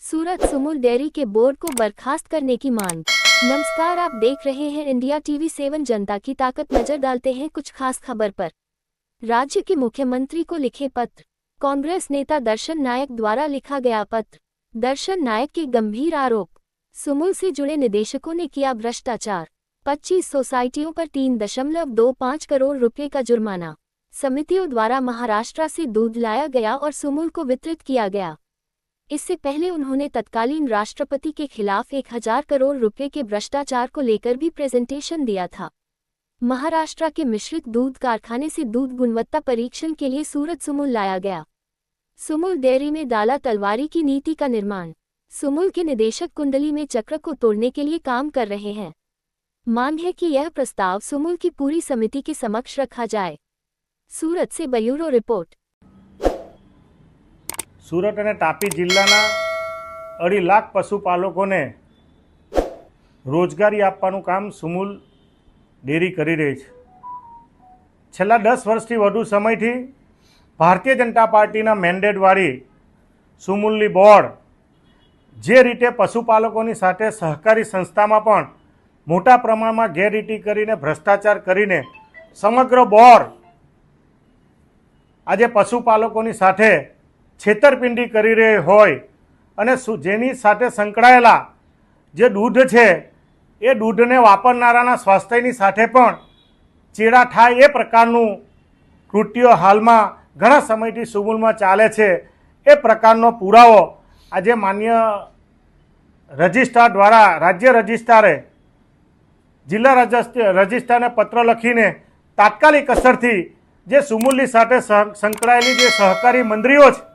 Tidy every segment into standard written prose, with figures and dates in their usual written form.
सूरत Sumul dairy के board को बर्खास्त करने की मांग। नमस्कार, आप देख रहे हैं इंडिया टीवी 7 जनता की ताकत। नजर डालते हैं कुछ खास खबर पर। राज्य के मुख्यमंत्री को लिखे पत्र। कांग्रेस नेता दर्शन नायक द्वारा लिखा गया पत्र। दर्शन नायक के गंभीर आरोप। सुमुल से जुड़े निदेशकों ने किया भ्रष्टाचार। 25 सोसाइटियों पर 3.25 करोड़ रुपए का जुर्माना। समितियों द्वारा महाराष्ट्र से दूध लाया गया और सुमुल को वितरित किया गया। इससे पहले उन्होंने तत्कालीन राष्ट्रपति के खिलाफ 1000 करोड़ रुपए के भ्रष्टाचार को लेकर भी प्रेजेंटेशन दिया था। महाराष्ट्र के मिश्रित दूध कारखाने से दूध गुणवत्ता परीक्षण के लिए सूरत सुमुल लाया गया। सुमुल डेयरी में डाला तलवारी की नीति का निर्माण। सुमुल के निदेशक कुंडली में चक्र को तोड़ने के लिए काम कर रहे हैं। मांग है कि यह प्रस्ताव सुमुल की पूरी समिति के समक्ष रखा जाए। सूरत से ब्यूरो रिपोर्ट। सूरत અને તાપી જિલ્લાના 2.5 લાખ પશુપાલકોને રોજગારી આપવાનું કામ સુમુલ ડેરી કરી રહી છે। છેલ્લા 10 વર્ષથી વધુ સમયથી ભારતીય જનતા પાર્ટીના મેન્ડેટવાળી સુમુલની બોર્ડ જે રીતે પશુપાલકોની સાથે સહકારી સંસ્થામાં પણ મોટા પ્રમાણમાં ગેરરીતિ કરીને ભ્રષ્ટાચાર કરીને સમગ્ર બોર્ડ આજે પશુપાલકોની સાથે છેતરપિંડી કરી રહી હોય અને જેની સાથે સંકળાયેલા જે દૂધ છે એ દૂધને વાપરનારાના સ્વાસ્થ્યની સાથે પણ ચેડા થાય એ પ્રકારનું કૃત્યો હાલમાં ઘણા સમયથી સુમુલમાં ચાલે છે। એ પ્રકારનો પુરાવો આજે માન્ય રજિસ્ટ્રાર દ્વારા રાજ્ય રજિસ્ટ્રારે જિલ્લા રજિસ્ટ્રારને પત્ર લખીને તાત્કાલિક અસરથી જે સુમુલની સાથે સંકળાયેલી જે સહકારી મંડળીઓ છે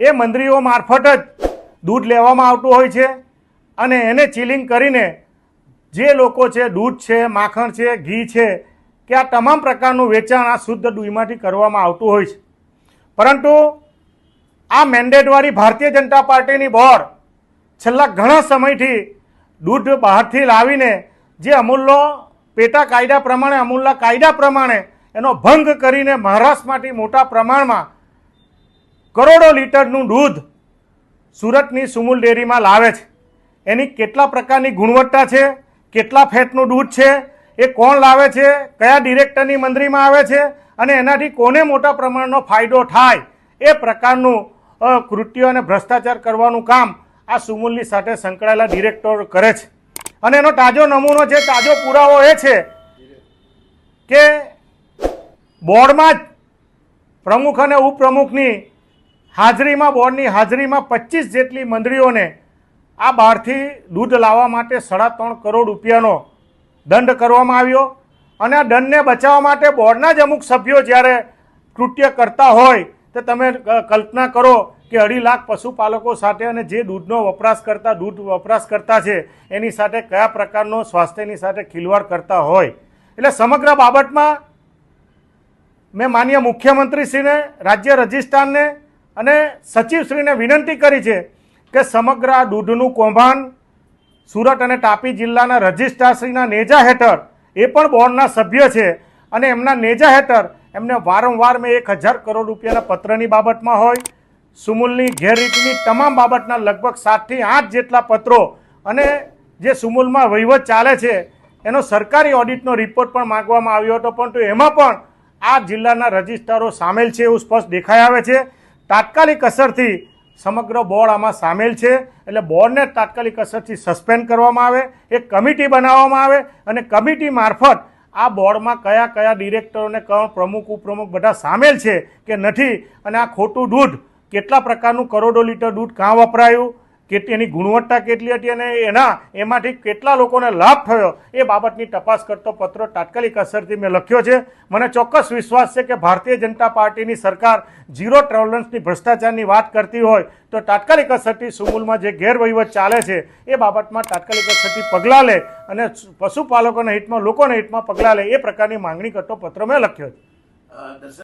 એ મંડળીઓ મારફત જ દૂધ લેવામાં આવતું હોય છે અને એને ચીલિંગ કરીને જે લોકો છે દૂધ છે, માખણ છે, ઘી છે કે આ તમામ પ્રકારનું વેચાણ આ શુદ્ધ દૂધમાંથી કરવામાં આવતું હોય છે। પરંતુ આ મેન્ડેટવાળી ભારતીય જનતા પાર્ટીની બોર્ડ છેલ્લા ઘણા સમયથી દૂધ બહારથી લાવીને જે અમૂલનો પેટા કાયદા પ્રમાણે અમૂલના કાયદા પ્રમાણે એનો ભંગ કરીને મહારાષ્ટ્રમાંથી મોટા પ્રમાણમાં કરોડો લીટરનું દૂધ સુરતની સુમુલ ડેરીમાં લાવે છે। એની કેટલા પ્રકારની ગુણવત્તા છે, કેટલા ફેટનું દૂધ છે, એ કોણ લાવે છે, કયા ડિરેક્ટરની મંડળીમાં આવે છે અને એનાથી કોને મોટા પ્રમાણનો ફાયદો થાય એ પ્રકારનું કૃત્ય અને ભ્રષ્ટાચાર કરવાનું કામ આ સુમુલની સાથે સંકળાયેલા ડિરેક્ટર કરે છે। અને એનો તાજો નમૂનો છે, તાજો પુરાવો એ છે કે બોર્ડમાં જ પ્રમુખ અને ઉપપ્રમુખની હાજરીમાં બોર્ડની હાજરીમાં 25 જેટલી મંડળીઓને આ બહારથી દૂધ લાવવા માટે 3.5 કરોડ રૂપિયાનો દંડ કરવામાં આવ્યો અને આ દંડને બચાવવા માટે બોર્ડના જ અમુક સભ્યો જ્યારે કૃત્ય કરતા હોય તો તમે કલ્પના કરો કે 2.5 લાખ પશુપાલકો સાથે અને જે દૂધનો દૂધ વપરાશ કરતા છે એની સાથે કયા પ્રકારનો સ્વાસ્થ્યની સાથે ખિલવાડ કરતા હોય। એટલે સમગ્ર બાબતમાં મેં માનનીય મુખ્યમંત્રીશ્રીને, રાજ્ય રજિસ્ટ્રારને અને સચિવશ્રીને વિનંતી કરી છે કે સમગ્ર આ દૂધનું કૌભાંડ સુરત અને તાપી જિલ્લાના રજિસ્ટ્રારશ્રીના નેજા હેઠળ એ પણ બોર્ડના સભ્ય છે અને એમના નેજા હેઠળ એમને વારંવાર મેં 1000 કરોડ રૂપિયાના પત્રની બાબતમાં હોય, સુમુલની ગેરરીતિની તમામ બાબતના લગભગ 7 થી 8 જેટલા પત્રો અને જે સુમુલમાં વહીવટ ચાલે છે એનો સરકારી ઓડિટનો રિપોર્ટ પણ માંગવામાં આવ્યો હતો, પરંતુ એમાં પણ આ જિલ્લાના રજિસ્ટ્રારો સામેલ છે એવું સ્પષ્ટ દેખાઈ આવે છે। તાત્કાલિક અસરથી સમગ્ર બોર્ડ આમાં સામેલ છે એટલે બોર્ડને તાત્કાલિક અસરથી સસ્પેન્ડ કરવામાં આવે, એક કમિટી બનાવવામાં આવે અને કમિટી મારફત આ બોર્ડમાં કયા કયા ડિરેક્ટરોને કોણ પ્રમુખ ઉપપ્રમુખ બધા સામેલ છે કે નથી અને આ ખોટું દૂધ કેટલા પ્રકારનું કરોડો લીટર દૂધ કાં વપરાયું, એની ગુણવત્તા કેટલી હતી અને એમાંથી કેટલા લોકોને લાભ થયો એ બાબતની તપાસ કરતો પત્ર તાત્કાલિક અસરથી મેં લખ્યો છે। મને ચોક્કસ વિશ્વાસ છે કે ભારતીય જનતા પાર્ટીની સરકાર ઝીરો ટોલરન્સની ભ્રષ્ટાચારની વાત કરતી હોય તો તાત્કાલિક અસરથી સુમુલમાં જે ગેરવહીવટ ચાલે છે એ બાબતમાં તાત્કાલિક અસરથી પગલાં લે અને પશુપાલકોના હિતમાં, લોકોના હિતમાં પગલાં લે એ પ્રકારની માંગણી કરતો પત્ર મેં લખ્યો છે।